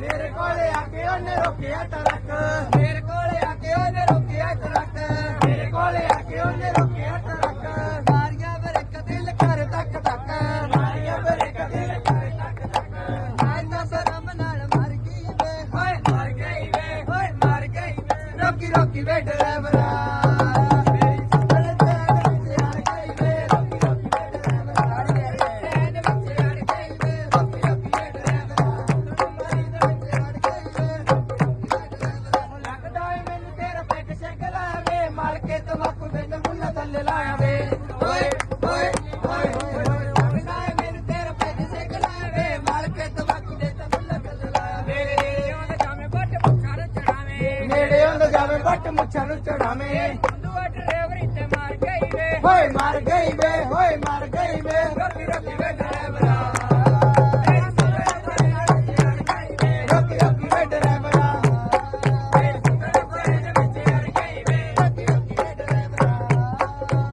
ਮੇਰੇ ਕੋਲੇ ਆ ਕੇ ਉਹਨੇ ਰੋਕਿਆ ਟਰੱਕ ਮੇਰੇ ਕੋਲੇ ਆ ਕੇ ਉਹਨੇ ਰੋਕਿਆ ਟਰੱਕ ਮੇਰੇ ਕੋਲੇ ਆ ਕੇ ਉਹਨੇ ਰੋਕਿਆ ਟਰੱਕ ਮਾਰੀਆਂ ਬਰੇਕ ਦਿਲ ਕਰ ਤੱਕ ਤੱਕ ਮਾਰੀਆਂ ਬਰੇਕ ਦਿਲ ਕਰ ਤੱਕ ਤੱਕ ਮਾਰੀਆਂ ਸ਼ਰਮ ਨਾਲ ਮਰ ਗਈ ਵੇ ਹੋਏ ਮਰ ਗਈ ਵੇ ਹੋਏ ਮਰ ਗਈ ਵੇ ਰੋਕੀ ਰੋਕੀ ਵੇ ਡਰਾਈਵਰਾ ਜਾਵੇ ਬੱਟ ਮੁੱਛਾਂ ਨੂੰ ਚੜਾਵੇਂ ਦੂਆ ਡਰਾਈਵਰ ਇੱਥੇ ਮਾਰ ਗਈ ਵੇ ਹੋਏ ਮਰ ਗਈ ਵੇ ਹੋਏ ਮਰ ਗਈ ਵੇ ਰੋਕੀ ਰੋਕੀ ਵੇ ਡਰਾਈਵਰ